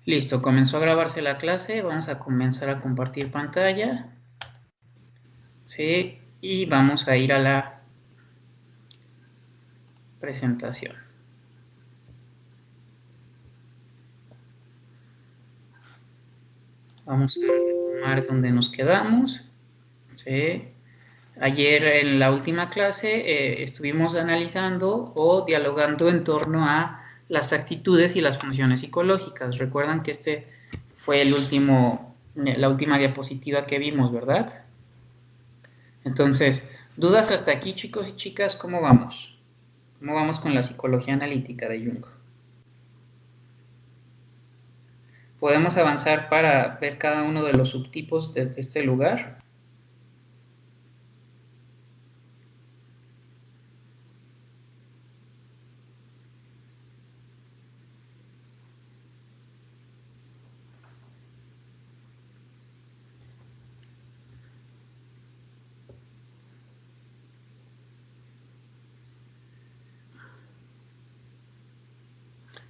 Listo, comenzó a grabarse la clase, vamos a comenzar a compartir pantalla. ¿Sí? Y vamos a ir a la presentación. Vamos a retomar donde nos quedamos. ¿Sí? Ayer en la última clase estuvimos analizando o dialogando en torno a las actitudes y las funciones psicológicas. Recuerdan que este fue la última diapositiva que vimos, ¿verdad? Entonces, ¿dudas hasta aquí, chicos y chicas? ¿Cómo vamos? ¿Cómo vamos con la psicología analítica de Jung? ¿Podemos avanzar para ver cada uno de los subtipos desde este lugar?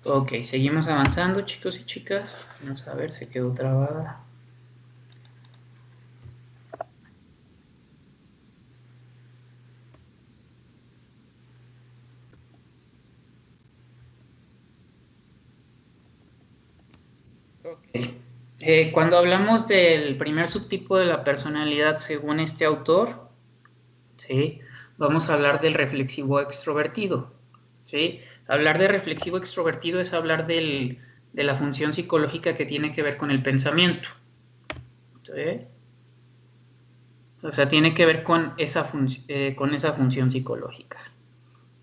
Ok, seguimos avanzando, chicos y chicas. Vamos a ver, se quedó trabada. Ok. Cuando hablamos del primer subtipo de la personalidad según este autor, ¿sí? Vamos a hablar del reflexivo extrovertido. ¿Sí? Hablar de reflexivo extrovertido es hablar de la función psicológica que tiene que ver con el pensamiento. ¿Sí? O sea, tiene que ver con esa función psicológica.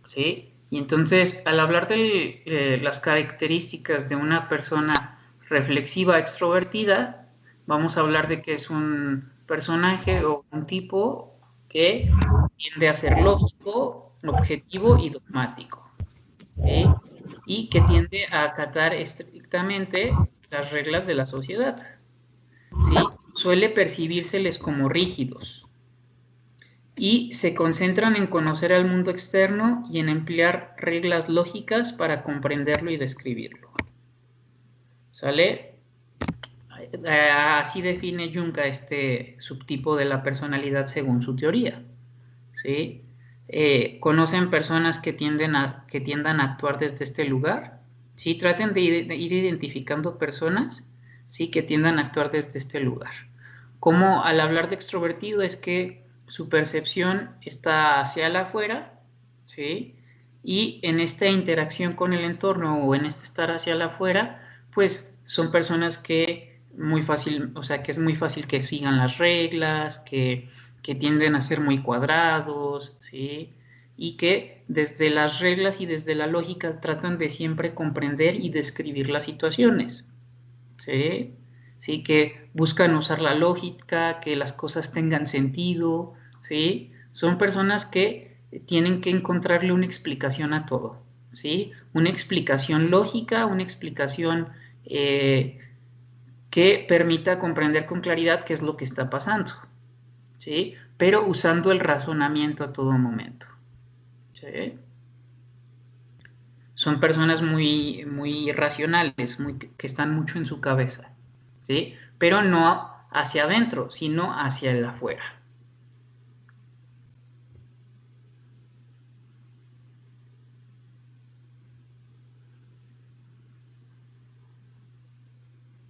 ¿Sí? Y entonces, al hablar de las características de una persona reflexiva extrovertida, vamos a hablar de que es un personaje o un tipo que tiende a ser lógico, objetivo y dogmático. ¿Sí? Y que tiende a acatar estrictamente las reglas de la sociedad. ¿Sí? Suele percibírseles como rígidos y se concentran en conocer al mundo externo y en emplear reglas lógicas para comprenderlo y describirlo. ¿Sale? Así define Jung a este subtipo de la personalidad según su teoría. ¿Sí? ¿Conocen personas que tiendan a actuar desde este lugar? ¿Sí? Traten de ir identificando personas, ¿sí? Que tiendan a actuar desde este lugar. Como al hablar de extrovertido es que su percepción está hacia el afuera, ¿sí? Y en esta interacción con el entorno o en este estar hacia el afuera, pues son personas que muy fácil, o sea, que es muy fácil que sigan las reglas, que tienden a ser muy cuadrados, ¿sí? Y que desde las reglas y desde la lógica tratan de siempre comprender y describir las situaciones, ¿sí? ¿Sí? Que buscan usar la lógica, que las cosas tengan sentido, ¿sí? Son personas que tienen que encontrarle una explicación a todo, ¿sí? Una explicación lógica, una explicación que permita comprender con claridad qué es lo que está pasando, ¿sí? Pero usando el razonamiento a todo momento, ¿sí? Son personas muy, muy racionales, que están mucho en su cabeza, ¿sí? Pero no hacia adentro, sino hacia el afuera.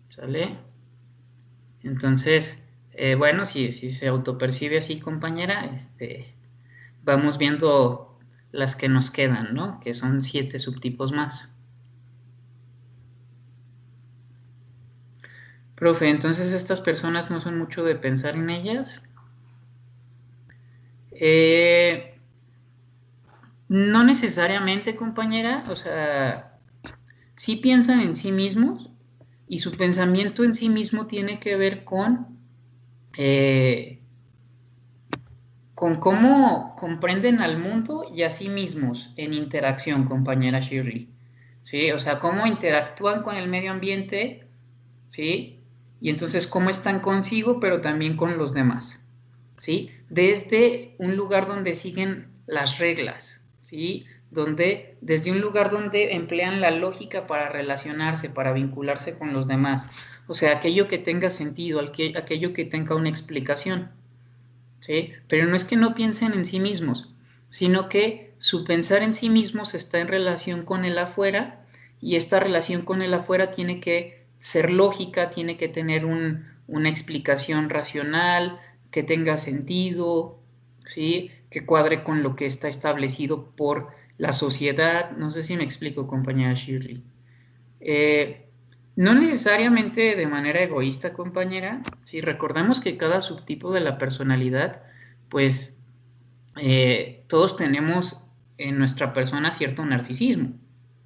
¿Sale? Entonces, bueno, si se autopercibe así, compañera, vamos viendo las que nos quedan, ¿no? Que son 7 subtipos más. Profe, entonces estas personas no son mucho de pensar en ellas. No necesariamente, compañera, o sea, sí piensan en sí mismos y su pensamiento en sí mismo tiene que ver con cómo comprenden al mundo y a sí mismos en interacción, compañera Shirley. ¿Sí? O sea, cómo interactúan con el medio ambiente, ¿sí? Y entonces cómo están consigo, pero también con los demás, ¿sí? Desde un lugar donde siguen las reglas, ¿sí? donde desde un lugar donde emplean la lógica para relacionarse, para vincularse con los demás. O sea, aquello que tenga sentido, aquello que tenga una explicación. ¿Sí? Pero no es que no piensen en sí mismos, sino que su pensar en sí mismos está en relación con el afuera, y esta relación con el afuera tiene que ser lógica, tiene que tener una explicación racional, que tenga sentido, ¿sí? Que cuadre con lo que está establecido por la sociedad. No sé si me explico, compañera Shirley. No necesariamente de manera egoísta, compañera. Si recordamos que cada subtipo de la personalidad, pues todos tenemos en nuestra persona cierto narcisismo,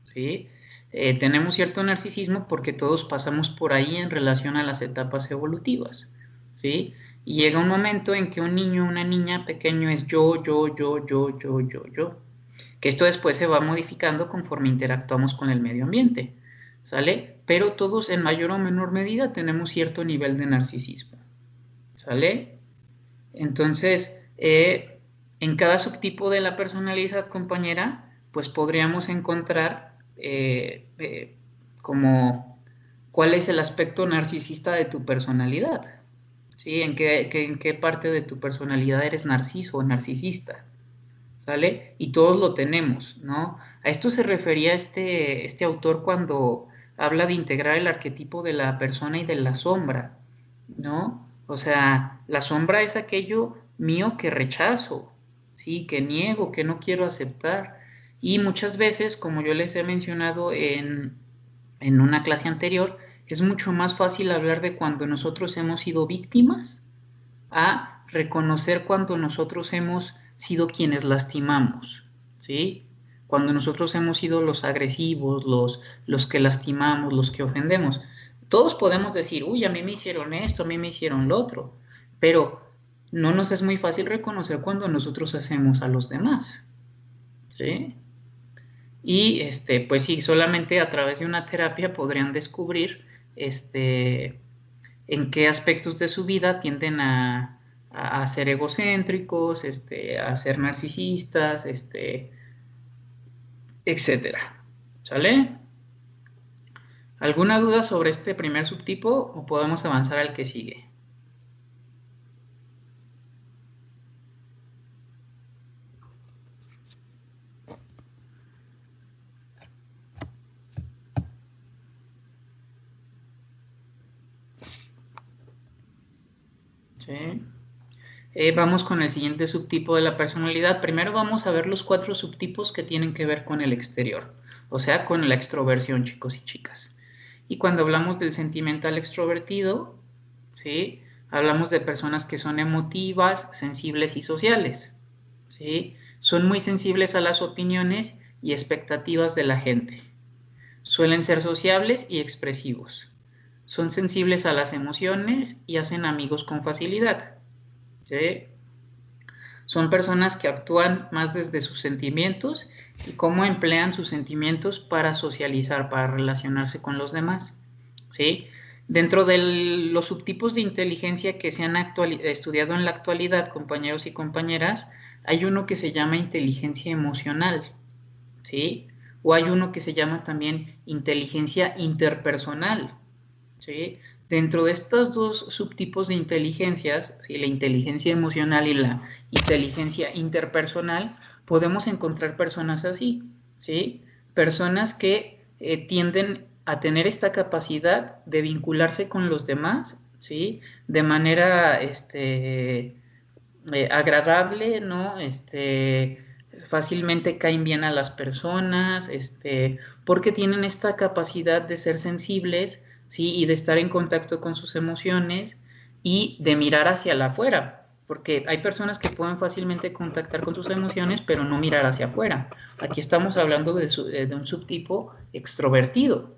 ¿sí? Tenemos cierto narcisismo porque todos pasamos por ahí en relación a las etapas evolutivas, ¿sí? Y llega un momento en que un niño o una niña pequeño es yo, yo, que esto después se va modificando conforme interactuamos con el medio ambiente, ¿sale? Pero todos en mayor o menor medida tenemos cierto nivel de narcisismo, ¿sale? Entonces, en cada subtipo de la personalidad, compañera, pues podríamos encontrar como cuál es el aspecto narcisista de tu personalidad, ¿sí? En qué parte de tu personalidad eres narciso o narcisista, ¿sale? Y todos lo tenemos, ¿no? A esto se refería este autor cuando habla de integrar el arquetipo de la persona y de la sombra, ¿no? O sea, la sombra es aquello mío que rechazo, ¿sí? Que niego, que no quiero aceptar. Y muchas veces, como yo les he mencionado en una clase anterior, es mucho más fácil hablar de cuando nosotros hemos sido víctimas a reconocer cuando nosotros hemos sido quienes lastimamos, ¿sí? Cuando nosotros hemos sido los agresivos, los que lastimamos, los que ofendemos. Todos podemos decir, uy, a mí me hicieron esto, a mí me hicieron lo otro, pero no nos es muy fácil reconocer cuando nosotros hacemos a los demás, ¿sí? Y pues sí, solamente a través de una terapia podrían descubrir en qué aspectos de su vida tienden a ser egocéntricos, a ser narcisistas, etcétera. ¿Sale? ¿Alguna duda sobre este primer subtipo o podemos avanzar al que sigue? ¿Sí? Vamos con el siguiente subtipo de la personalidad. Primero vamos a ver los 4 subtipos que tienen que ver con el exterior, o sea, con la extroversión, chicos y chicas. Y cuando hablamos del sentimental extrovertido, ¿sí? Hablamos de personas que son emotivas, sensibles y sociales, ¿sí? Son muy sensibles a las opiniones y expectativas de la gente. Suelen ser sociables y expresivos. Son sensibles a las emociones y hacen amigos con facilidad, ¿sí? Son personas que actúan más desde sus sentimientos y cómo emplean sus sentimientos para socializar, para relacionarse con los demás, ¿sí? Dentro de los subtipos de inteligencia que se han estudiado en la actualidad, compañeros y compañeras, hay uno que se llama inteligencia emocional, ¿sí? O hay uno que se llama también inteligencia interpersonal, ¿sí? Dentro de estos dos subtipos de inteligencias, ¿sí? La inteligencia emocional y la inteligencia interpersonal, podemos encontrar personas así, ¿sí? Personas que tienden a tener esta capacidad de vincularse con los demás, ¿sí? De manera agradable, ¿no? Fácilmente caen bien a las personas, porque tienen esta capacidad de ser sensibles, ¿sí? Y de estar en contacto con sus emociones y de mirar hacia la afuera, porque hay personas que pueden fácilmente contactar con sus emociones, pero no mirar hacia afuera. Aquí estamos hablando de un subtipo extrovertido,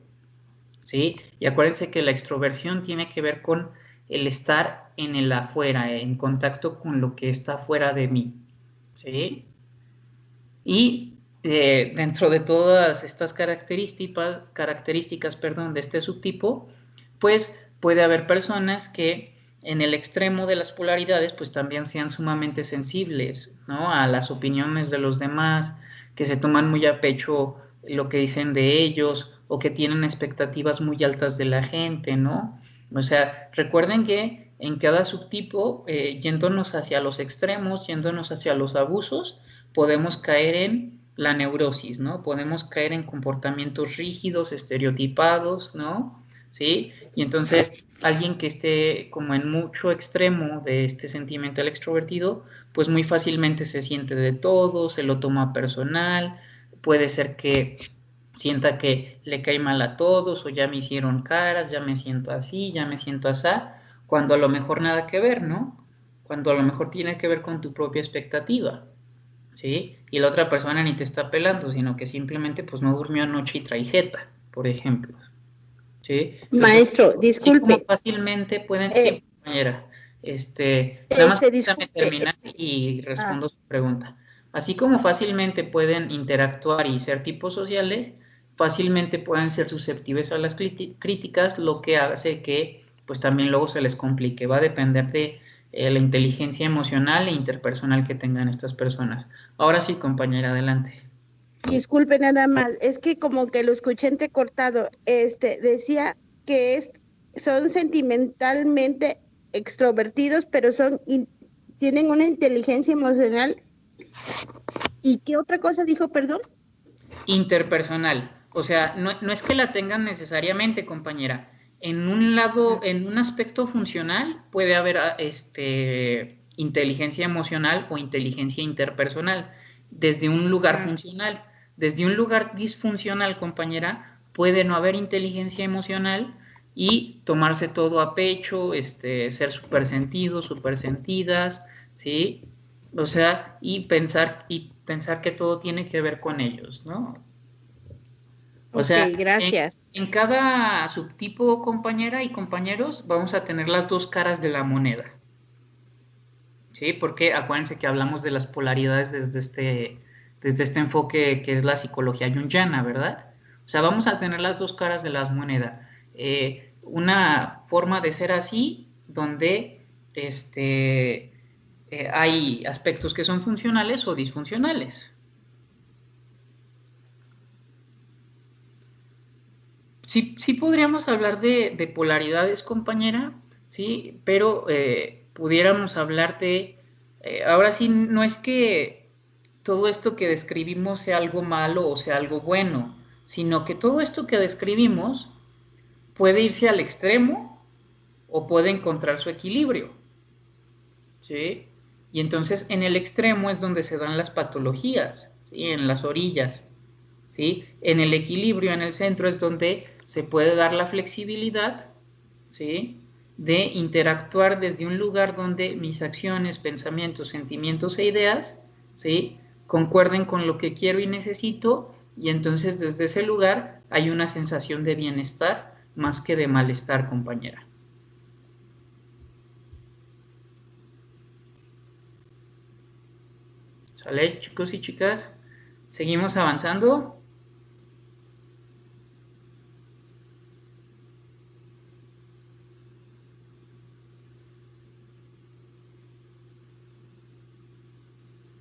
¿sí? Y acuérdense que la extroversión tiene que ver con el estar en el afuera, en contacto con lo que está fuera de mí, ¿sí? Y dentro de todas estas características, perdón, de este subtipo, pues puede haber personas que en el extremo de las polaridades, pues también sean sumamente sensibles, ¿no? A las opiniones de los demás, que se toman muy a pecho lo que dicen de ellos, o que tienen expectativas muy altas de la gente, ¿no? O sea, recuerden que en cada subtipo, yéndonos hacia los extremos, yéndonos hacia los abusos, podemos caer en la neurosis, ¿no? Podemos caer en comportamientos rígidos, estereotipados, ¿no? ¿Sí? Y entonces, alguien que esté como en mucho extremo de este sentimental extrovertido, pues muy fácilmente se siente de todo, se lo toma personal, puede ser que sienta que le cae mal a todos, o ya me hicieron caras, ya me siento así, ya me siento asá, cuando a lo mejor nada que ver, ¿no? Cuando a lo mejor tiene que ver con tu propia expectativa, ¿sí? Y la otra persona ni te está pelando, sino que simplemente pues no durmió anoche y trae jeta, por ejemplo, ¿sí? Entonces, Maestro, así como disculpe. fácilmente pueden, sí, compañera, nada más déjame Disculpe. terminar y respondo su pregunta. Así como fácilmente pueden interactuar y ser tipos sociales, fácilmente pueden ser susceptibles a las críticas, lo que hace que pues también luego se les complique. Va a depender de la inteligencia emocional e interpersonal que tengan estas personas. Ahora sí, compañera, adelante. Disculpe nada más, es que como que lo escuché entrecortado. Decía que son sentimentalmente extrovertidos, pero tienen una inteligencia emocional. ¿Y qué otra cosa dijo, perdón? Interpersonal. O sea, no es que la tengan necesariamente, compañera. En un lado, en un aspecto funcional puede haber inteligencia emocional o inteligencia interpersonal desde un lugar funcional. Desde un lugar disfuncional, compañera, puede no haber inteligencia emocional y tomarse todo a pecho, ser súper sentidos, súper sentidas, ¿sí? O sea, y pensar que todo tiene que ver con ellos, ¿no? O Ok, sea, gracias. en cada subtipo, compañera y compañeros, vamos a tener las dos caras de la moneda, ¿sí? Porque acuérdense que hablamos de las polaridades desde este enfoque que es la psicología junguiana, ¿verdad? O sea, vamos a tener las dos caras de las monedas. Una forma de ser así, donde hay aspectos que son funcionales o disfuncionales. Sí, sí podríamos hablar de polaridades, compañera, sí, pero pudiéramos hablar ahora sí, no es que todo esto que describimos sea algo malo o sea algo bueno, sino que todo esto que describimos puede irse al extremo o puede encontrar su equilibrio, ¿sí? Y entonces en el extremo es donde se dan las patologías, ¿sí? En las orillas, ¿sí? En el equilibrio, en el centro, es donde se puede dar la flexibilidad, ¿sí? De interactuar desde un lugar donde mis acciones, pensamientos, sentimientos e ideas, ¿sí? Concuerden con lo que quiero y necesito, y entonces desde ese lugar hay una sensación de bienestar más que de malestar, compañera. ¿Sale, chicos y chicas? ¿Seguimos avanzando?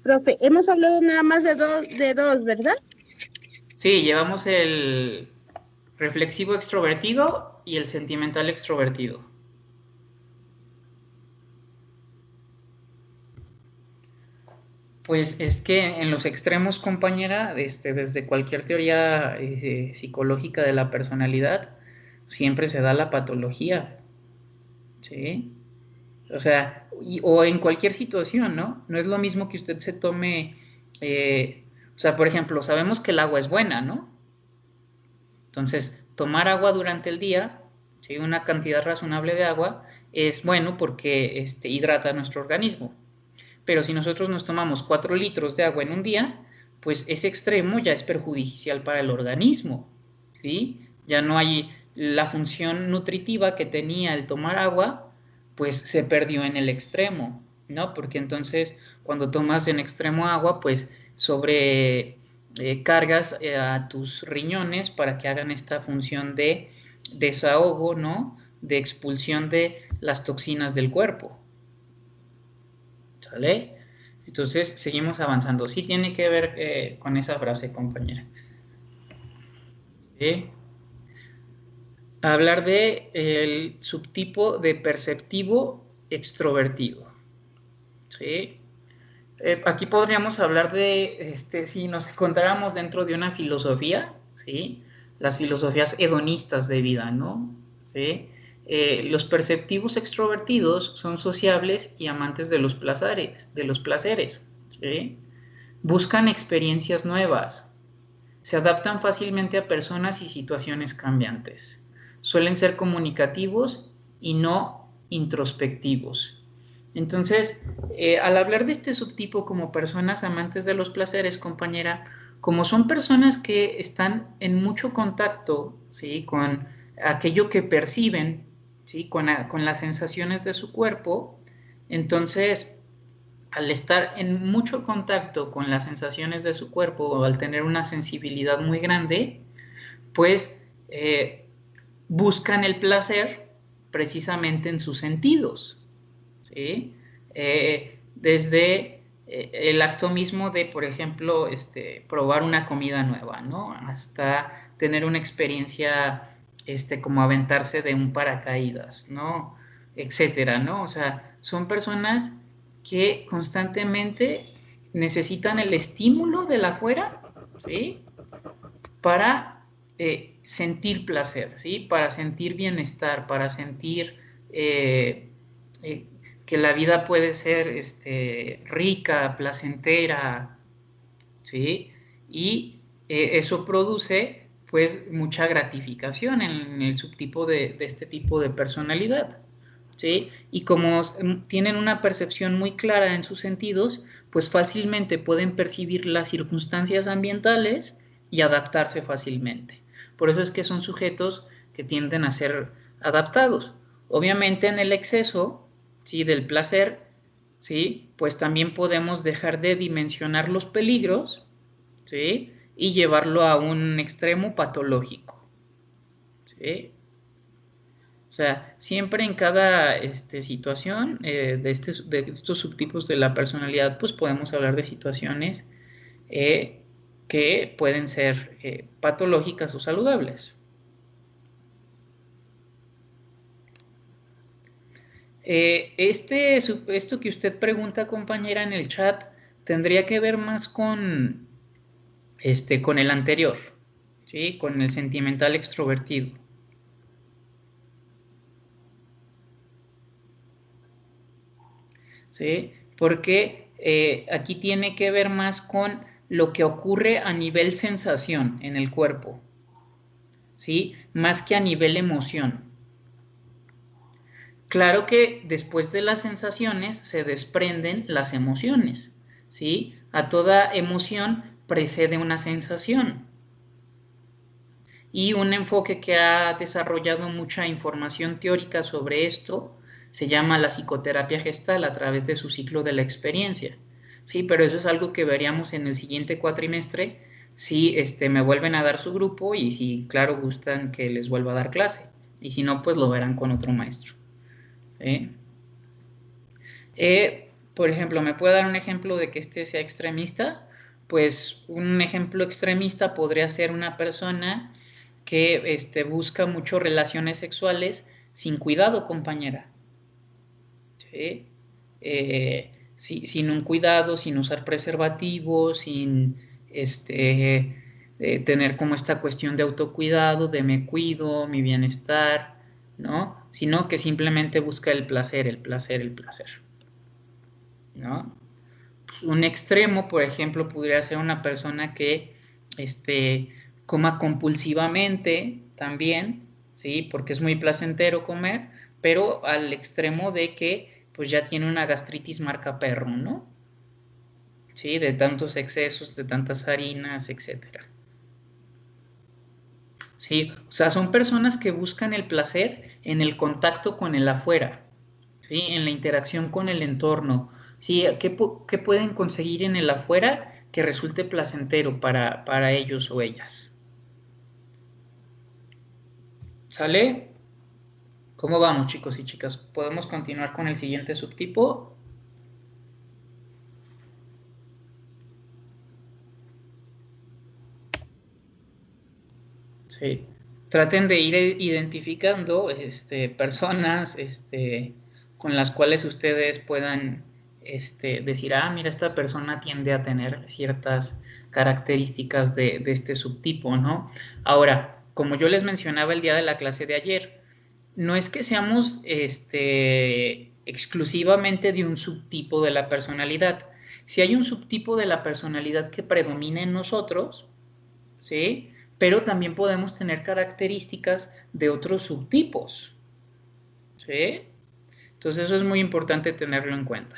Profe, hemos hablado nada más de dos, ¿verdad? Sí, llevamos el reflexivo extrovertido y el sentimental extrovertido. Pues es que en los extremos, compañera, desde cualquier teoría psicológica de la personalidad, siempre se da la patología, ¿sí? O sea, o en cualquier situación, ¿no? No es lo mismo que usted se tome, o sea, por ejemplo, sabemos que el agua es buena, ¿no? Entonces, tomar agua durante el día, ¿sí? Una cantidad razonable de agua, es bueno porque hidrata nuestro organismo. Pero si nosotros nos tomamos 4 litros de agua en un día, pues ese extremo ya es perjudicial para el organismo, ¿sí? Ya no hay la función nutritiva que tenía el tomar agua, pues se perdió en el extremo, ¿no? Porque entonces cuando tomas en extremo agua, pues sobre cargas a tus riñones para que hagan esta función de desahogo, ¿no? De expulsión de las toxinas del cuerpo. ¿Sale? Entonces, seguimos avanzando. Sí tiene que ver con esa frase, compañera. ¿Sí? Hablar de el subtipo de perceptivo extrovertido. ¿Sí? Aquí podríamos hablar de, si nos encontráramos dentro de una filosofía, ¿sí? Las filosofías hedonistas de vida, ¿no? ¿Sí? Los perceptivos extrovertidos son sociables y amantes de los placeres, ¿sí? Buscan experiencias nuevas, se adaptan fácilmente a personas y situaciones cambiantes, suelen ser comunicativos y no introspectivos. Entonces, al hablar de este subtipo como personas amantes de los placeres, compañera, como son personas que están en mucho contacto, ¿sí?, con aquello que perciben, ¿sí?, con las sensaciones de su cuerpo, entonces, al estar en mucho contacto con las sensaciones de su cuerpo o al tener una sensibilidad muy grande, pues buscan el placer precisamente en sus sentidos, ¿sí? Desde el acto mismo de, por ejemplo, probar una comida nueva, ¿no? Hasta tener una experiencia como aventarse de un paracaídas, ¿no? Etcétera, ¿no? O sea, son personas que constantemente necesitan el estímulo de la afuera, ¿sí? Para sentir placer, ¿sí? Para sentir bienestar, para sentir que la vida puede ser rica, placentera, ¿sí? Y eso produce, pues, mucha gratificación en el subtipo de este tipo de personalidad, ¿sí? Y como tienen una percepción muy clara en sus sentidos, pues fácilmente pueden percibir las circunstancias ambientales y adaptarse fácilmente. Por eso es que son sujetos que tienden a ser adaptados. Obviamente en el exceso, ¿sí?, del placer, ¿sí?, pues también podemos dejar de dimensionar los peligros, ¿sí?, y llevarlo a un extremo patológico, ¿sí? O sea, siempre en cada situación de estos subtipos de la personalidad, pues podemos hablar de situaciones que pueden ser patológicas o saludables. Esto que usted pregunta, compañera, en el chat, tendría que ver más con el anterior, ¿sí? Con el sentimental extrovertido. ¿Sí? Porque aquí tiene que ver más con lo que ocurre a nivel sensación en el cuerpo, ¿sí? Más que a nivel emoción. Claro que después de las sensaciones se desprenden las emociones, ¿sí? A toda emoción precede una sensación. Y un enfoque que ha desarrollado mucha información teórica sobre esto se llama la psicoterapia gestal a través de su ciclo de la experiencia. Sí, pero eso es algo que veríamos en el siguiente cuatrimestre si me vuelven a dar su grupo y si, claro, gustan que les vuelva a dar clase. Y si no, pues lo verán con otro maestro. ¿Sí? Por ejemplo, ¿me puede dar un ejemplo de que sea extremista? Pues un ejemplo extremista podría ser una persona que busca mucho relaciones sexuales sin cuidado, compañera. ¿Sí? Sin un cuidado, sin usar preservativo, sin tener como esta cuestión de autocuidado, de me cuido, mi bienestar, ¿no? Sino que simplemente busca el placer, el placer, el placer, ¿no? Pues un extremo, por ejemplo, podría ser una persona que coma compulsivamente también, ¿sí? Porque es muy placentero comer, pero al extremo de que pues ya tiene una gastritis marca perro, ¿no? ¿Sí? De tantos excesos, de tantas harinas, etcétera. ¿Sí? O sea, son personas que buscan el placer en el contacto con el afuera, ¿sí? En la interacción con el entorno, ¿sí? ¿Qué pueden conseguir en el afuera que resulte placentero para ellos o ellas? ¿Sale? ¿Cómo vamos, chicos y chicas? ¿Podemos continuar con el siguiente subtipo? Sí. Traten de ir identificando personas con las cuales ustedes puedan decir, ah, mira, esta persona tiende a tener ciertas características de este subtipo, ¿no? Ahora, como yo les mencionaba el día de la clase de ayer, no es que seamos exclusivamente de un subtipo de la personalidad. Si hay un subtipo de la personalidad que predomina en nosotros, ¿sí? Pero también podemos tener características de otros subtipos, ¿sí? Entonces eso es muy importante tenerlo en cuenta,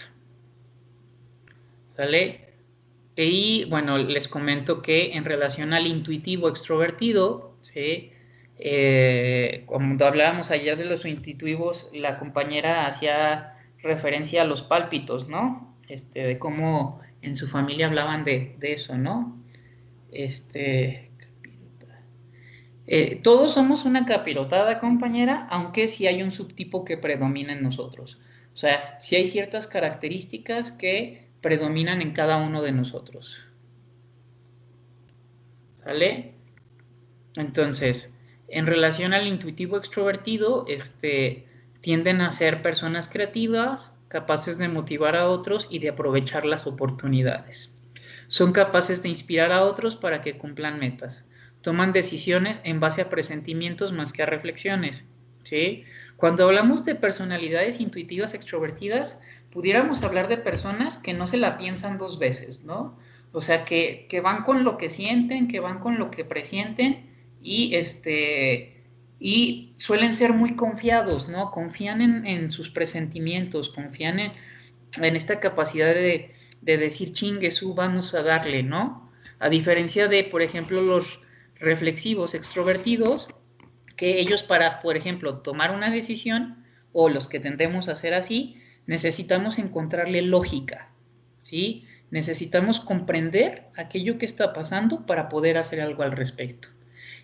¿sale? Y bueno, les comento que en relación al intuitivo extrovertido, ¿sí? Cuando hablábamos ayer de los intuitivos, la compañera hacía referencia a los pálpitos, ¿no? De cómo en su familia hablaban de eso, ¿no? Todos somos una capirotada, compañera, aunque sí hay un subtipo que predomina en nosotros. O sea, sí hay ciertas características que predominan en cada uno de nosotros. ¿Sale? Entonces, en relación al intuitivo extrovertido, tienden a ser personas creativas, capaces de motivar a otros y de aprovechar las oportunidades. Son capaces de inspirar a otros para que cumplan metas. Toman decisiones en base a presentimientos más que a reflexiones, ¿sí? Cuando hablamos de personalidades intuitivas extrovertidas, pudiéramos hablar de personas que no se la piensan dos veces, ¿no? O sea, que van con lo que sienten, que van con lo que presienten y, y suelen ser muy confiados, ¿no? Confían en sus presentimientos, confían en esta capacidad de decir, chingue su, vamos a darle, ¿no? A diferencia de, por ejemplo, los reflexivos extrovertidos, que ellos para, por ejemplo, tomar una decisión, o los que tendemos a hacer así, necesitamos encontrarle lógica, ¿sí? Necesitamos comprender aquello que está pasando para poder hacer algo al respecto.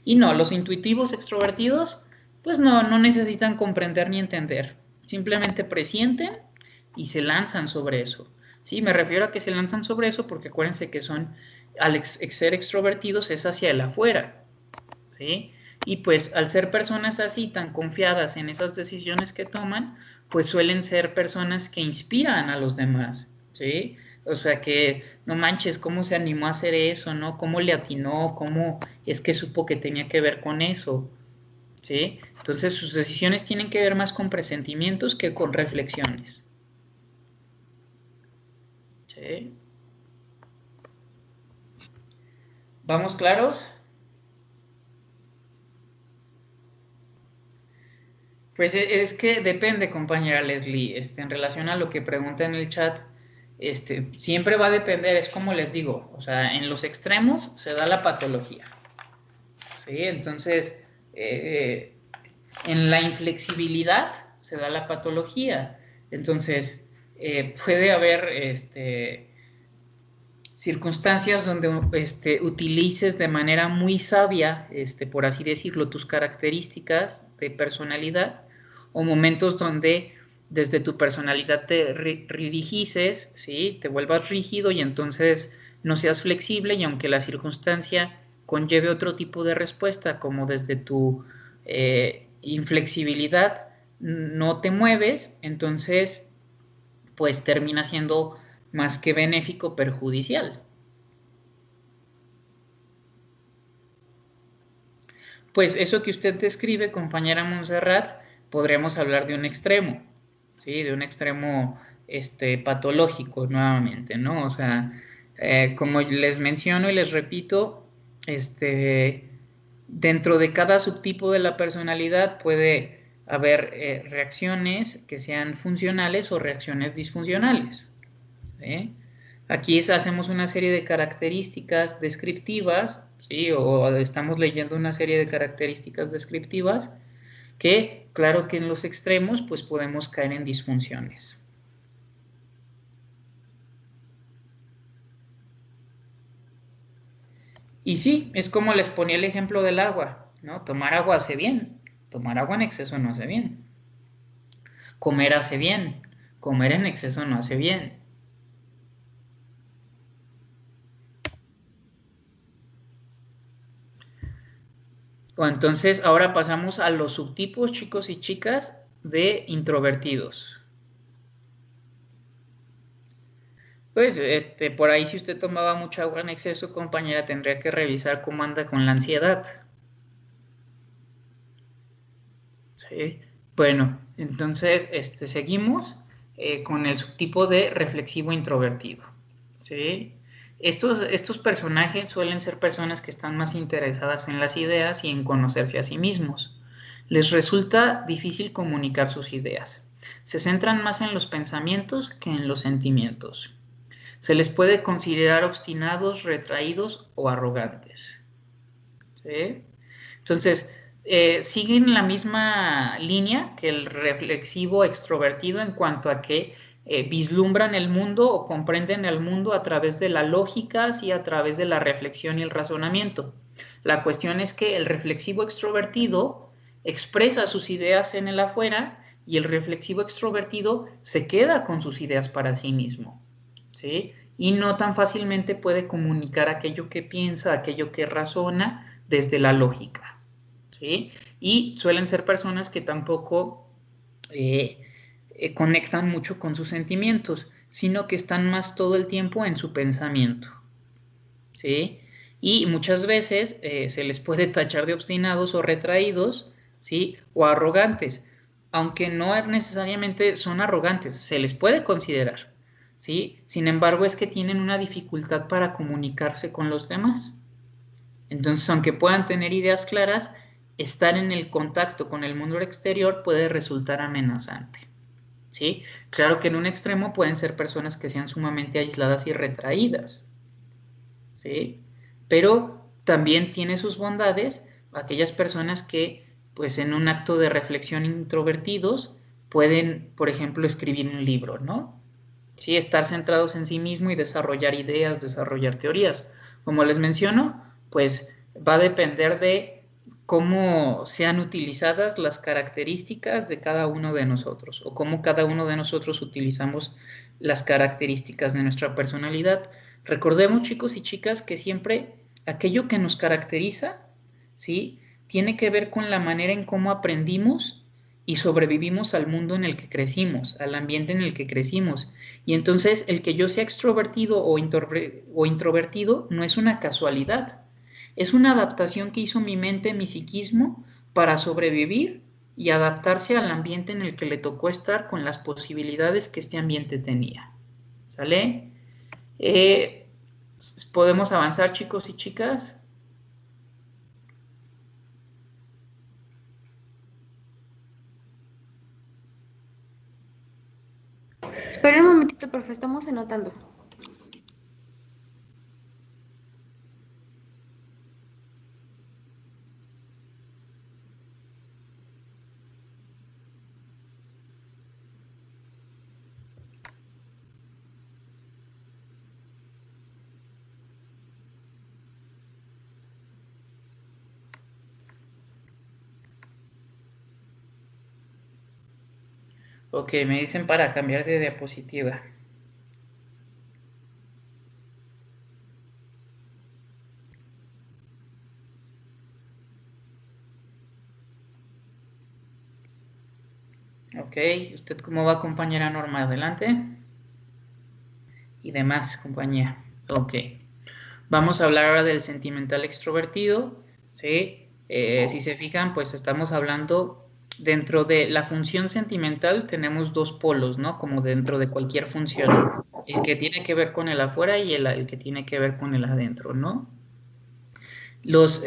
Y no, los intuitivos extrovertidos, pues no necesitan comprender ni entender. Simplemente presienten y se lanzan sobre eso. Sí, me refiero a que se lanzan sobre eso porque acuérdense que son, al ser extrovertidos es hacia el afuera, ¿sí? Y pues al ser personas así tan confiadas en esas decisiones que toman, pues suelen ser personas que inspiran a los demás, ¿sí? O sea que no manches, cómo se animó a hacer eso, ¿no? Cómo le atinó, cómo es que supo que tenía que ver con eso, ¿sí? Entonces sus decisiones tienen que ver más con presentimientos que con reflexiones, ¿sí? ¿Vamos claros? Pues es que depende, compañera Leslie, en relación a lo que pregunta en el chat, siempre va a depender, es como les digo, o sea, en los extremos se da la patología, ¿sí? Entonces, eh, en la inflexibilidad se da la patología, entonces, puede haber, circunstancias donde utilices de manera muy sabia, por así decirlo, tus características de personalidad, o momentos donde desde tu personalidad te rigidices, ¿sí? Te vuelvas rígido y entonces no seas flexible, y aunque la circunstancia conlleve otro tipo de respuesta, como desde tu inflexibilidad no te mueves, entonces pues termina siendo más que benéfico, perjudicial. Pues eso que usted describe, compañera Montserrat, podríamos hablar de un extremo, ¿sí? De un extremo patológico nuevamente, ¿no? O sea, como les menciono y les repito, dentro de cada subtipo de la personalidad puede haber reacciones que sean funcionales o reacciones disfuncionales, ¿sí? Aquí hacemos una serie de características descriptivas, ¿sí? O estamos leyendo una serie de características descriptivas que, claro que en los extremos, pues podemos caer en disfunciones. Y sí, es como les ponía el ejemplo del agua, ¿no? Tomar agua hace bien, tomar agua en exceso no hace bien. Comer hace bien, comer en exceso no hace bien. O entonces, ahora pasamos a los subtipos, chicos y chicas, de introvertidos. Pues, por ahí si usted tomaba mucha agua en exceso, compañera, tendría que revisar cómo anda con la ansiedad. ¿Sí? Bueno, entonces, seguimos con el subtipo de reflexivo introvertido. ¿Sí? Estos personajes suelen ser personas que están más interesadas en las ideas y en conocerse a sí mismos. Les resulta difícil comunicar sus ideas. Se centran más en los pensamientos que en los sentimientos. Se les puede considerar obstinados, retraídos o arrogantes. ¿Sí? Entonces, siguen la misma línea que el reflexivo extrovertido en cuanto a que vislumbran el mundo o comprenden el mundo a través de la lógica y a través de la reflexión y el razonamiento. La cuestión es que el reflexivo extrovertido expresa sus ideas en el afuera y el reflexivo extrovertido se queda con sus ideas para sí mismo, ¿sí? Y no tan fácilmente puede comunicar aquello que piensa, aquello que razona desde la lógica, ¿sí? Y suelen ser personas que tampoco conectan mucho con sus sentimientos, sino que están más todo el tiempo en su pensamiento, ¿sí? Y muchas veces se les puede tachar de obstinados o retraídos, ¿sí? O arrogantes, aunque no necesariamente son arrogantes, se les puede considerar, ¿sí? Sin embargo, es que tienen una dificultad para comunicarse con los demás. Entonces, aunque puedan tener ideas claras, estar en el contacto con el mundo exterior puede resultar amenazante, ¿sí? Claro que en un extremo pueden ser personas que sean sumamente aisladas y retraídas, ¿sí? Pero también tiene sus bondades aquellas personas que, pues en un acto de reflexión introvertidos, pueden, por ejemplo, escribir un libro, ¿no? Sí, estar centrados en sí mismo y desarrollar ideas, desarrollar teorías. Como les menciono, pues va a depender de cómo sean utilizadas las características de cada uno de nosotros o cómo cada uno de nosotros utilizamos las características de nuestra personalidad. Recordemos, chicos y chicas, que siempre aquello que nos caracteriza, ¿sí? Tiene que ver con la manera en cómo aprendimos y sobrevivimos al mundo en el que crecimos, al ambiente en el que crecimos. Y entonces el que yo sea extrovertido o introvertido no es una casualidad, es una adaptación que hizo mi mente, mi psiquismo, para sobrevivir y adaptarse al ambiente en el que le tocó estar con las posibilidades que este ambiente tenía. ¿Sale? ¿Podemos avanzar, chicos y chicas? Espera un momentito, profe, estamos anotando. Ok, me dicen para cambiar de diapositiva. Ok, ¿usted cómo va, compañera Norma? Adelante. Y demás, compañía. Ok. Vamos a hablar ahora del sentimental extrovertido, ¿sí? Si se fijan, pues estamos hablando dentro de la función sentimental tenemos dos polos, ¿no? Como dentro de cualquier función. El que tiene que ver con el afuera y el que tiene que ver con el adentro, ¿no? Los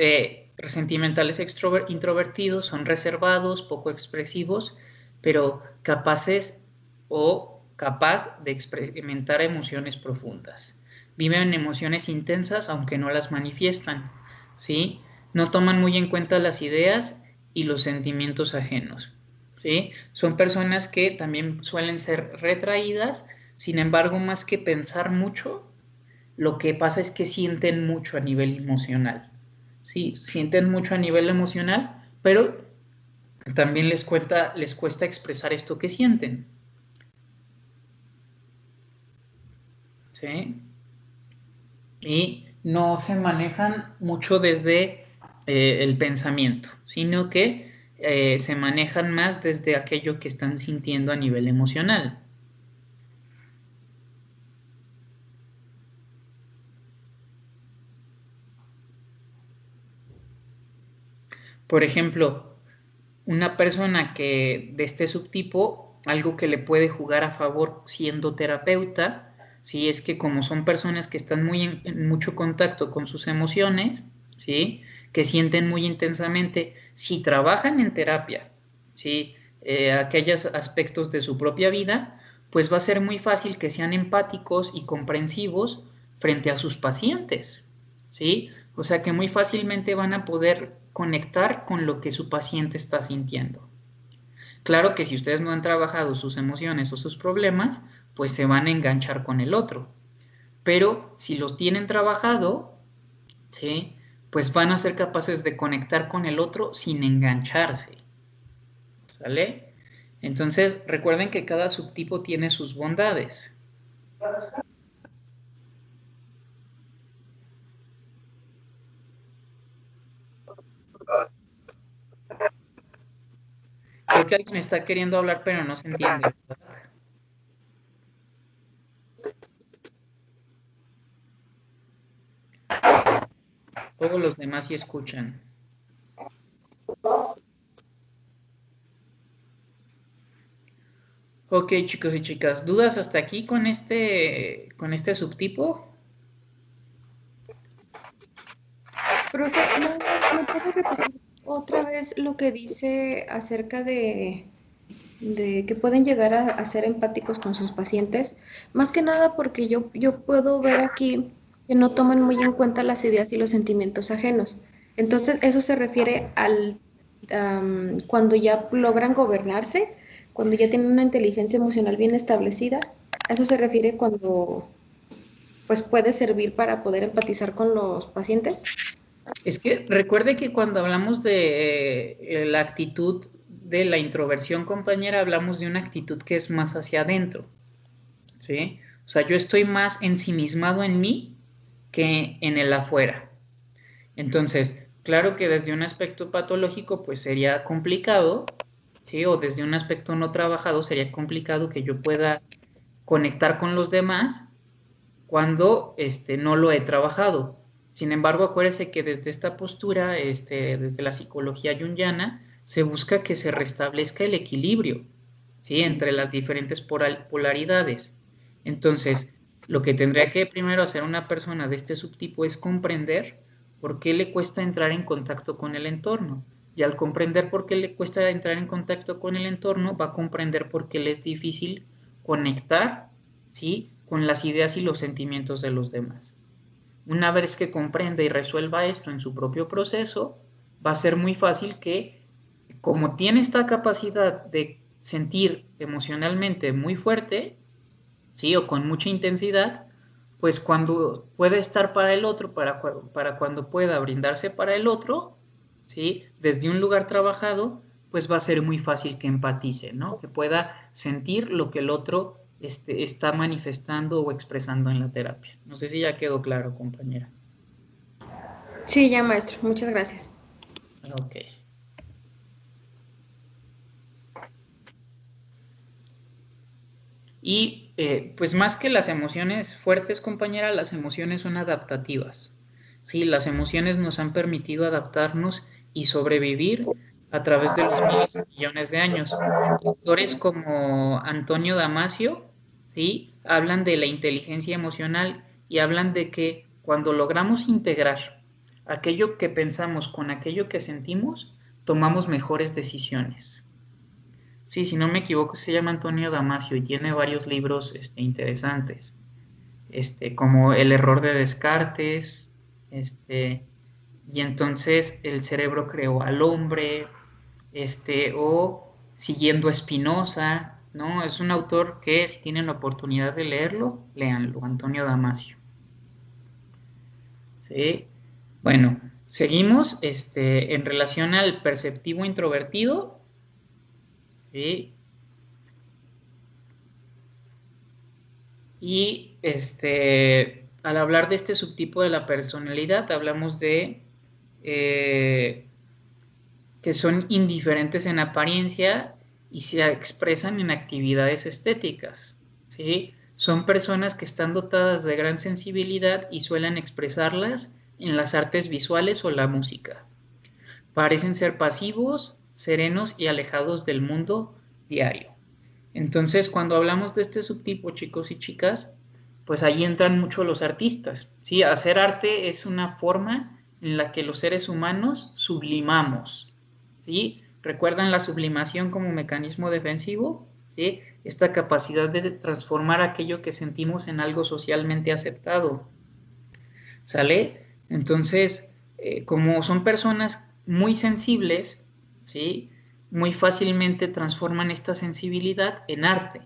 sentimentales introvertidos son reservados, poco expresivos, pero capaces o capaz de experimentar emociones profundas. Viven emociones intensas aunque no las manifiestan, ¿sí? No toman muy en cuenta las ideas y los sentimientos ajenos, ¿sí? Son personas que también suelen ser retraídas, sin embargo, más que pensar mucho, lo que pasa es que sienten mucho a nivel emocional. Sí, sienten mucho a nivel emocional, pero también les cuesta expresar esto que sienten. ¿Sí? Y no se manejan mucho desde el pensamiento, sino que se manejan más desde aquello que están sintiendo a nivel emocional. Por ejemplo, una persona que de este subtipo, algo que le puede jugar a favor siendo terapeuta, ¿sí? Es que como son personas que están muy en mucho contacto con sus emociones, ¿sí? Que sienten muy intensamente, si trabajan en terapia, ¿sí? Aquellos aspectos de su propia vida, pues va a ser muy fácil que sean empáticos y comprensivos frente a sus pacientes, ¿sí? O sea que muy fácilmente van a poder conectar con lo que su paciente está sintiendo. Claro que si ustedes no han trabajado sus emociones o sus problemas, pues se van a enganchar con el otro. Pero si los tienen trabajado, ¿sí? Pues van a ser capaces de conectar con el otro sin engancharse. ¿Sale? Entonces, recuerden que cada subtipo tiene sus bondades. Creo que alguien está queriendo hablar, pero no se entiende, ¿verdad? Todos los demás sí escuchan. Ok, chicos y chicas, ¿dudas hasta aquí con este subtipo? Profe, nada más, ¿me puede repetir otra vez lo que dice acerca de que pueden llegar a ser empáticos con sus pacientes? Más que nada porque yo puedo ver aquí que no toman muy en cuenta las ideas y los sentimientos ajenos. Entonces, eso se refiere al cuando ya logran gobernarse, cuando ya tienen una inteligencia emocional bien establecida. Eso se refiere cuando pues puede servir para poder empatizar con los pacientes. Es que recuerde que cuando hablamos de la actitud de la introversión, compañera, hablamos de una actitud que es más hacia adentro, ¿sí? O sea, yo estoy más ensimismado en mí que en el afuera. Entonces, claro que desde un aspecto patológico, pues sería complicado, ¿sí? O desde un aspecto no trabajado, sería complicado que yo pueda conectar con los demás cuando no lo he trabajado. Sin embargo, acuérdese que desde esta postura, desde la psicología junguiana, se busca que se restablezca el equilibrio, ¿sí? Entre las diferentes polaridades. Entonces, lo que tendría que primero hacer una persona de este subtipo es comprender por qué le cuesta entrar en contacto con el entorno. Y al comprender por qué le cuesta entrar en contacto con el entorno, va a comprender por qué le es difícil conectar, ¿sí? Con las ideas y los sentimientos de los demás. Una vez que comprenda y resuelva esto en su propio proceso, va a ser muy fácil que, como tiene esta capacidad de sentir emocionalmente muy fuerte, ¿sí? O con mucha intensidad, pues cuando pueda estar para el otro, para cuando pueda brindarse para el otro, ¿sí? Desde un lugar trabajado, pues va a ser muy fácil que empatice, ¿no? Que pueda sentir lo que el otro está manifestando o expresando en la terapia. No sé si ya quedó claro, compañera. Sí, ya, maestro. Muchas gracias. Ok. Y pues más que las emociones fuertes, compañera, las emociones son adaptativas. Sí, las emociones nos han permitido adaptarnos y sobrevivir a través de los miles y millones de años. Autores como Antonio Damasio, sí, hablan de la inteligencia emocional y hablan de que cuando logramos integrar aquello que pensamos con aquello que sentimos, tomamos mejores decisiones. Sí, si no me equivoco, se llama Antonio Damasio y tiene varios libros interesantes, como El error de Descartes, y entonces el cerebro creó al hombre, o Siguiendo a Spinoza, ¿no? Es un autor que si tienen la oportunidad de leerlo, léanlo, Antonio Damasio. ¿Sí? Bueno, seguimos en relación al perceptivo introvertido. ¿sí? Y al hablar de este subtipo de la personalidad, hablamos de que son indiferentes en apariencia y se expresan en actividades estéticas, ¿sí? Son personas que están dotadas de gran sensibilidad y suelen expresarlas en las artes visuales o la música. Parecen ser pasivos, serenos y alejados del mundo diario. Entonces, cuando hablamos de este subtipo, chicos y chicas, pues ahí entran mucho los artistas, ¿sí? Hacer arte es una forma en la que los seres humanos sublimamos, ¿sí? ¿Recuerdan la sublimación como mecanismo defensivo? ¿Sí? Esta capacidad de transformar aquello que sentimos en algo socialmente aceptado, ¿sale? Entonces, como son personas muy sensibles, ¿sí? Muy fácilmente transforman esta sensibilidad en arte,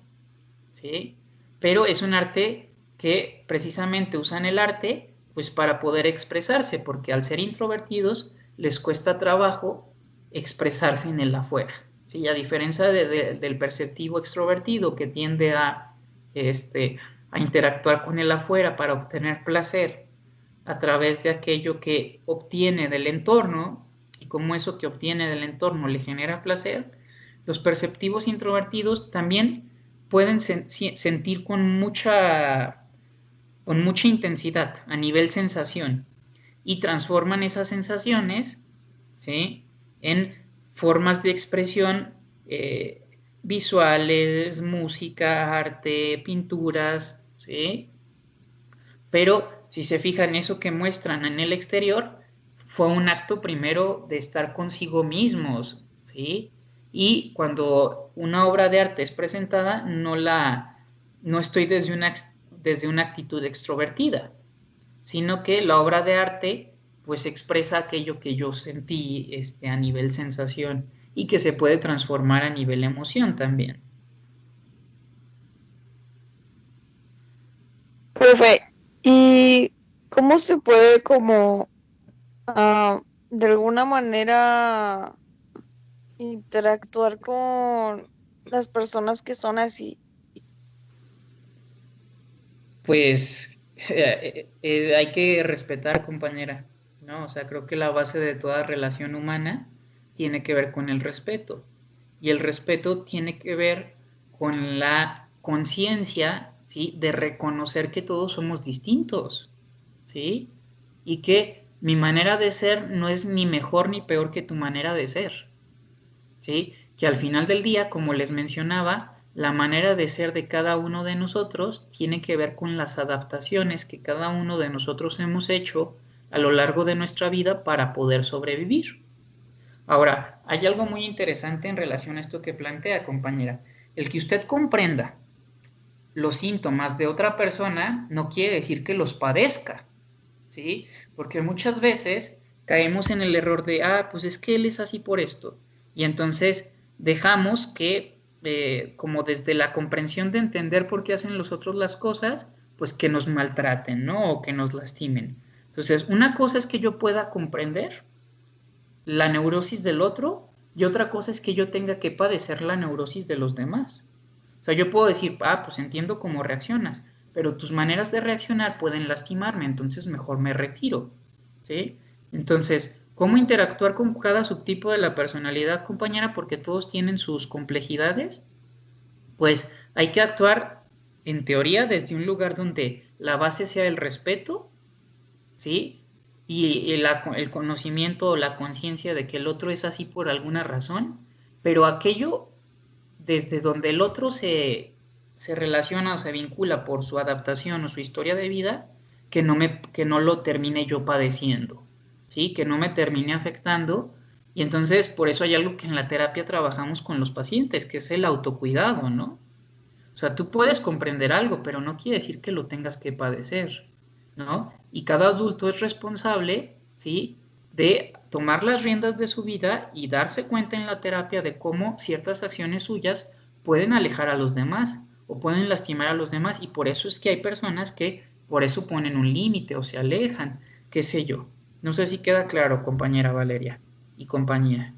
¿sí? Pero es un arte que precisamente usan el arte pues para poder expresarse, porque al ser introvertidos les cuesta trabajo expresarse en el afuera, ¿sí? A diferencia del perceptivo extrovertido que tiende a interactuar con el afuera para obtener placer a través de aquello que obtiene del entorno, y como eso que obtiene del entorno le genera placer, los perceptivos introvertidos también pueden sentir con mucha intensidad a nivel sensación y transforman esas sensaciones, ¿sí?, en formas de expresión visuales, música, arte, pinturas, ¿sí? Pero si se fijan, eso que muestran en el exterior fue un acto primero de estar consigo mismos, ¿sí? Y cuando una obra de arte es presentada, no estoy desde una actitud extrovertida, sino que la obra de arte pues expresa aquello que yo sentí a nivel sensación y que se puede transformar a nivel emoción también. Profe, ¿y cómo se puede como de alguna manera interactuar con las personas que son así? Pues hay que respetar, compañera, ¿no? O sea, creo que la base de toda relación humana tiene que ver con el respeto. Y el respeto tiene que ver con la conciencia, ¿sí?, de reconocer que todos somos distintos, ¿sí? Y que mi manera de ser no es ni mejor ni peor que tu manera de ser, ¿sí? Que al final del día, como les mencionaba, la manera de ser de cada uno de nosotros tiene que ver con las adaptaciones que cada uno de nosotros hemos hecho a lo largo de nuestra vida para poder sobrevivir. Ahora, hay algo muy interesante en relación a esto que plantea, compañera. El que usted comprenda los síntomas de otra persona no quiere decir que los padezca, ¿sí? Porque muchas veces caemos en el error de, pues es que él es así por esto. Y entonces dejamos que, como desde la comprensión de entender por qué hacen los otros las cosas, pues que nos maltraten, ¿no? O que nos lastimen. Entonces, una cosa es que yo pueda comprender la neurosis del otro y otra cosa es que yo tenga que padecer la neurosis de los demás. O sea, yo puedo decir, pues entiendo cómo reaccionas, pero tus maneras de reaccionar pueden lastimarme, entonces mejor me retiro, ¿sí? Entonces, ¿cómo interactuar con cada subtipo de la personalidad, compañera? Porque todos tienen sus complejidades. Pues hay que actuar, en teoría, desde un lugar donde la base sea el respeto, ¿sí? Y el conocimiento o la conciencia de que el otro es así por alguna razón, pero aquello desde donde el otro se relaciona o se vincula por su adaptación o su historia de vida, que no lo termine yo padeciendo, ¿sí? Que no me termine afectando. Y entonces, por eso hay algo que en la terapia trabajamos con los pacientes, que es el autocuidado, ¿no? O sea, tú puedes comprender algo, pero no quiere decir que lo tengas que padecer, ¿no? Y cada adulto es responsable, ¿sí?, de tomar las riendas de su vida y darse cuenta en la terapia de cómo ciertas acciones suyas pueden alejar a los demás o pueden lastimar a los demás, y por eso es que hay personas que por eso ponen un límite o se alejan, qué sé yo. No sé si queda claro, compañera Valeria y compañía.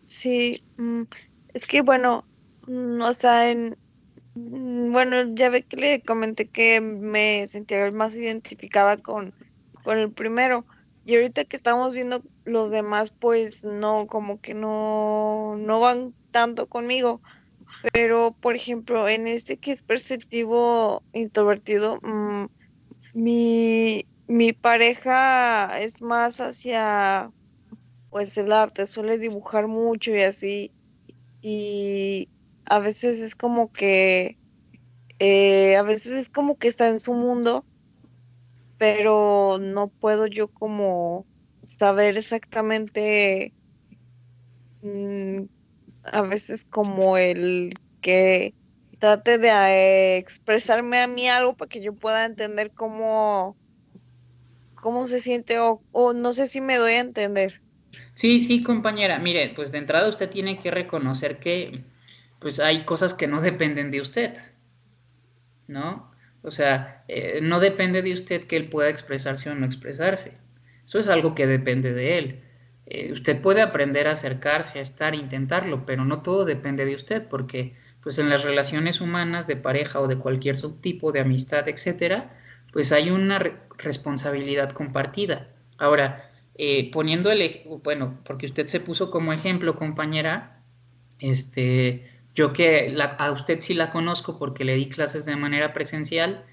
Sí, es que bueno, o sea, bueno, ya ve que le comenté que me sentía más identificada con el primero. Y ahorita que estamos viendo los demás, pues no, como que no van tanto conmigo. Pero, por ejemplo, en este que es perceptivo introvertido, mi pareja es más hacia, pues, el arte, suele dibujar mucho y así. Y a veces es como que a veces es como que está en su mundo, pero no puedo yo como saber exactamente, mm, a veces como el que trate de expresarme a mí algo para que yo pueda entender cómo se siente o no sé si me doy a entender. Sí, sí, compañera. Mire, pues de entrada usted tiene que reconocer que pues hay cosas que no dependen de usted, ¿no? O sea, no depende de usted que él pueda expresarse o no expresarse. Eso es algo que depende de él. Usted puede aprender a acercarse, a estar, intentarlo, pero no todo depende de usted, porque pues en las relaciones humanas de pareja o de cualquier subtipo de amistad, etcétera, pues hay una responsabilidad compartida. Ahora, poniendo bueno, porque usted se puso como ejemplo, compañera, yo que a usted sí la conozco porque le di clases de manera presencial,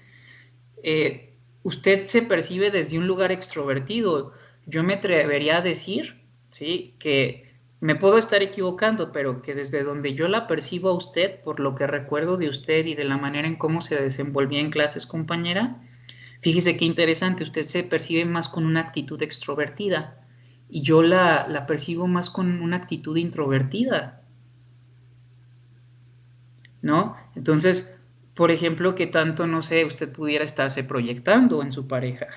usted se percibe desde un lugar extrovertido. Yo me atrevería a decir, ¿sí? Que me puedo estar equivocando, pero que desde donde yo la percibo a usted, por lo que recuerdo de usted y de la manera en cómo se desenvolvía en clases, compañera, fíjese qué interesante, usted se percibe más con una actitud extrovertida y yo la percibo más con una actitud introvertida. ¿No? Entonces, por ejemplo, que tanto, no sé, usted pudiera estarse proyectando en su pareja.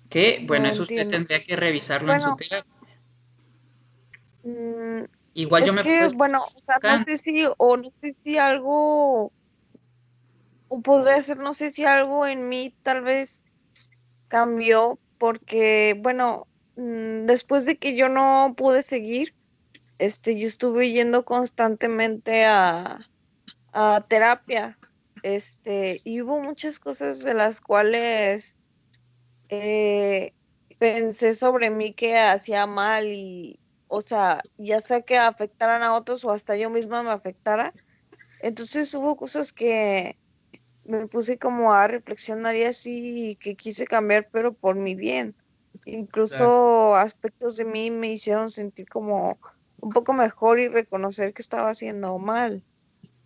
Que, bueno, No eso usted entiendo. tendría que revisarlo en su Bueno, terapia. mm, Igual yo es me puedo que, estar bueno, o sea, equivocando. no sé si algo, o podría ser, no sé si algo en mí tal vez cambió porque, bueno, después de que yo no pude seguir, yo estuve yendo constantemente a terapia, y hubo muchas cosas de las cuales eh, pensé sobre mí que hacía mal y, o sea, ya sea que afectaran a otros o hasta yo misma me afectara. Entonces hubo cosas que me puse como a reflexionar y así que quise cambiar, pero por mi bien. Claro. Incluso aspectos de mí me hicieron sentir como un poco mejor y reconocer que estaba haciendo mal.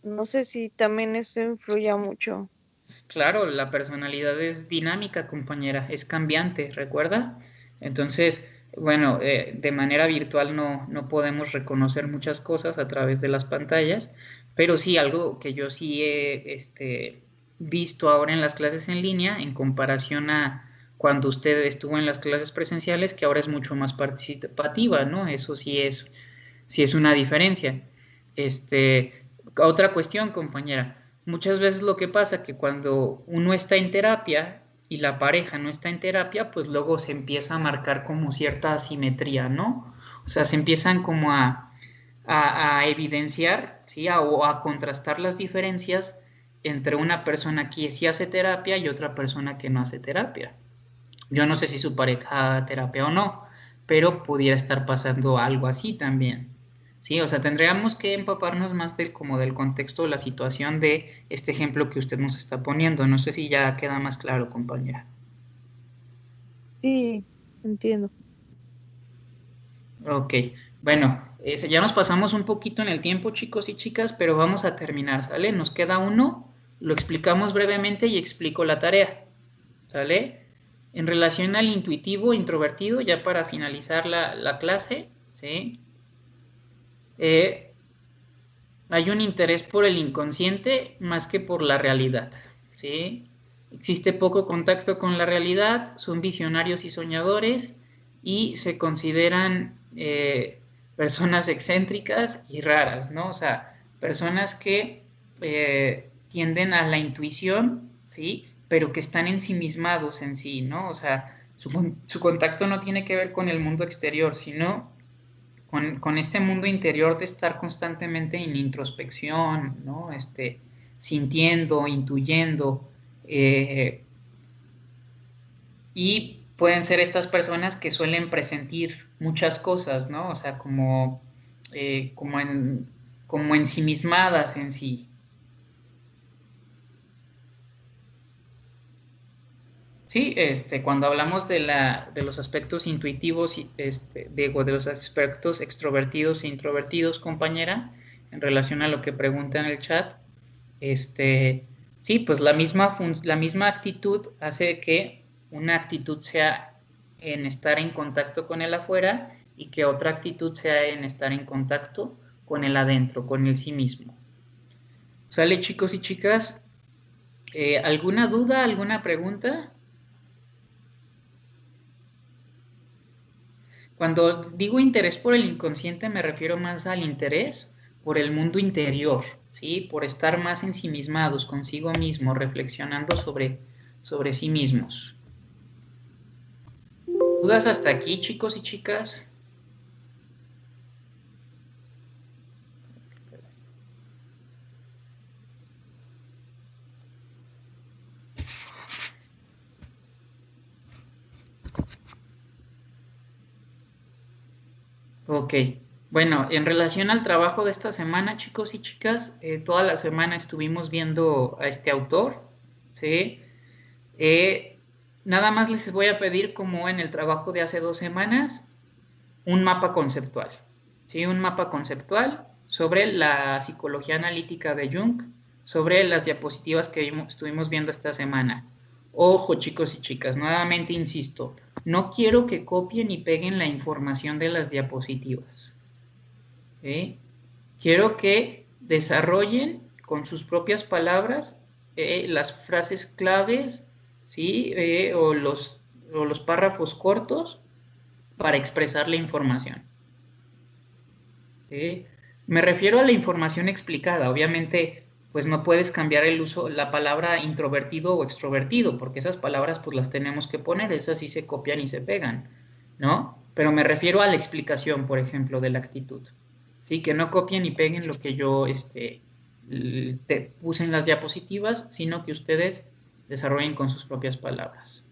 No sé si también eso influye mucho. Claro, la personalidad es dinámica, compañera, es cambiante, ¿recuerda? Entonces, bueno, de manera virtual no podemos reconocer muchas cosas a través de las pantallas, pero sí algo que yo sí he visto ahora en las clases en línea, en comparación a cuando usted estuvo en las clases presenciales, que ahora es mucho más participativa, ¿no? Eso sí es una diferencia. Otra cuestión, compañera. Muchas veces lo que pasa que cuando uno está en terapia y la pareja no está en terapia, pues luego se empieza a marcar como cierta asimetría, ¿no? O sea, se empiezan como a evidenciar, ¿sí? O a contrastar las diferencias entre una persona que sí hace terapia y otra persona que no hace terapia. Yo no sé si su pareja haga terapia o no, pero pudiera estar pasando algo así también. Sí, o sea, tendríamos que empaparnos más como del contexto de la situación de este ejemplo que usted nos está poniendo. No sé si ya queda más claro, compañera. Sí, entiendo. Ok, bueno, ya nos pasamos un poquito en el tiempo, chicos y chicas, pero vamos a terminar, ¿sale? Nos queda uno, lo explicamos brevemente y explico la tarea, ¿sale? En relación al intuitivo introvertido, ya para finalizar la clase, ¿sí? Eh, Hay un interés por el inconsciente más que por la realidad, ¿sí? Existe poco contacto con la realidad, son visionarios y soñadores y se consideran personas excéntricas y raras, ¿no? O sea, personas que tienden a la intuición, ¿sí? Pero que están ensimismados en sí, ¿no? O sea, Su contacto no tiene que ver con el mundo exterior, sino con este mundo interior de estar constantemente en introspección, ¿no? Sintiendo, intuyendo, y pueden ser estas personas que suelen presentir muchas cosas, ¿no? O sea, como ensimismadas en sí. Sí, cuando hablamos de los aspectos intuitivos, de los aspectos extrovertidos e introvertidos, compañera, en relación a lo que pregunta en el chat, sí, pues la misma actitud hace que una actitud sea en estar en contacto con el afuera y que otra actitud sea en estar en contacto con el adentro, con el sí mismo. ¿Sale, chicos y chicas? ¿Alguna duda, alguna pregunta? Cuando digo interés por el inconsciente me refiero más al interés por el mundo interior, ¿sí? Por estar más ensimismados consigo mismo, reflexionando sobre sí mismos. ¿Dudas hasta aquí, chicos y chicas? Ok, bueno, en relación al trabajo de esta semana, chicos y chicas, toda la semana estuvimos viendo a este autor, ¿sí? Nada más les voy a pedir, como en el trabajo de hace 2 semanas, un mapa conceptual, ¿sí? Un mapa conceptual sobre la psicología analítica de Jung, sobre las diapositivas que estuvimos viendo esta semana. Ojo, chicos y chicas, nuevamente insisto, no quiero que copien y peguen la información de las diapositivas, ¿sí? Quiero que desarrollen con sus propias palabras las frases claves, ¿sí? O los párrafos cortos para expresar la información. ¿Sí? Me refiero a la información explicada. Obviamente, pues no puedes cambiar el uso, la palabra introvertido o extrovertido, porque esas palabras pues las tenemos que poner, esas sí se copian y se pegan, ¿no? Pero me refiero a la explicación, por ejemplo, de la actitud. Sí, que no copien y peguen lo que yo te puse en las diapositivas, sino que ustedes desarrollen con sus propias palabras.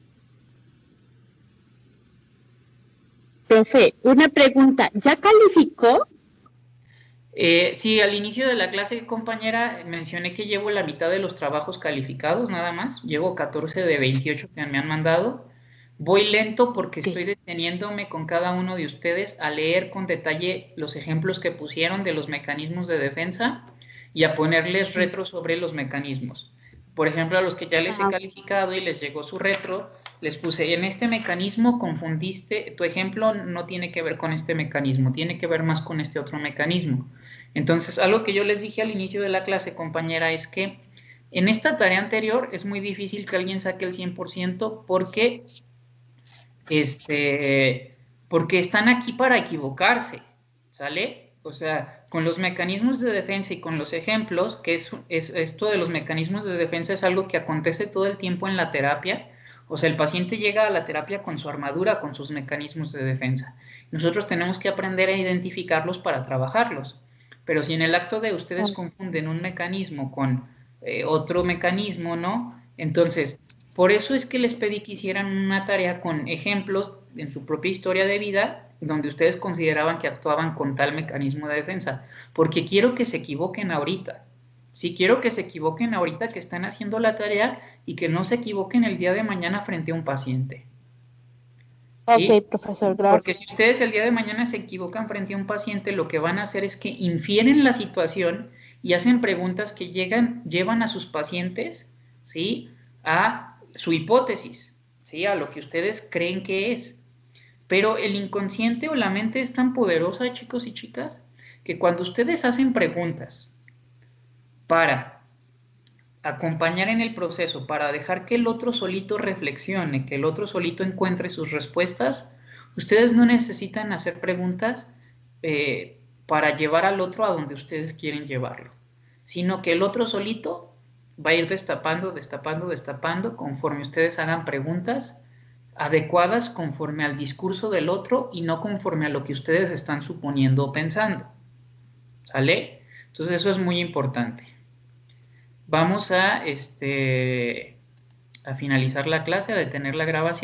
Profe, una pregunta, ¿ya calificó? Sí, al inicio de la clase, compañera, mencioné que llevo la mitad de los trabajos calificados, nada más. Llevo 14 de 28 que me han mandado. Voy lento porque estoy deteniéndome con cada uno de ustedes a leer con detalle los ejemplos que pusieron de los mecanismos de defensa y a ponerles retro sobre los mecanismos. Por ejemplo, a los que ya les he calificado y les llegó su retro, les puse, en este mecanismo confundiste, tu ejemplo no tiene que ver con este mecanismo, tiene que ver más con este otro mecanismo. Entonces, algo que yo les dije al inicio de la clase, compañera, es que en esta tarea anterior es muy difícil que alguien saque el 100% porque porque están aquí para equivocarse, ¿sale? O sea, con los mecanismos de defensa y con los ejemplos, que es esto de los mecanismos de defensa es algo que acontece todo el tiempo en la terapia. O sea, el paciente llega a la terapia con su armadura, con sus mecanismos de defensa. Nosotros tenemos que aprender a identificarlos para trabajarlos. Pero si en el acto de ustedes confunden un mecanismo con otro mecanismo, ¿no? Entonces, por eso es que les pedí que hicieran una tarea con ejemplos en su propia historia de vida, donde ustedes consideraban que actuaban con tal mecanismo de defensa, porque quiero que se equivoquen ahorita. Sí, quiero que se equivoquen ahorita que están haciendo la tarea y que no se equivoquen el día de mañana frente a un paciente. ¿Sí? Ok, profesor, gracias. Porque si ustedes el día de mañana se equivocan frente a un paciente, lo que van a hacer es que infieren la situación y hacen preguntas que llevan a sus pacientes, ¿sí?, a su hipótesis, ¿sí?, a lo que ustedes creen que es. Pero el inconsciente o la mente es tan poderosa, chicos y chicas, que cuando ustedes hacen preguntas para acompañar en el proceso, para dejar que el otro solito reflexione, que el otro solito encuentre sus respuestas, ustedes no necesitan hacer preguntas para llevar al otro a donde ustedes quieren llevarlo, sino que el otro solito va a ir destapando, destapando, destapando, conforme ustedes hagan preguntas adecuadas conforme al discurso del otro y no conforme a lo que ustedes están suponiendo o pensando. ¿Sale? Entonces eso es muy importante. Vamos a finalizar la clase, a detener la grabación.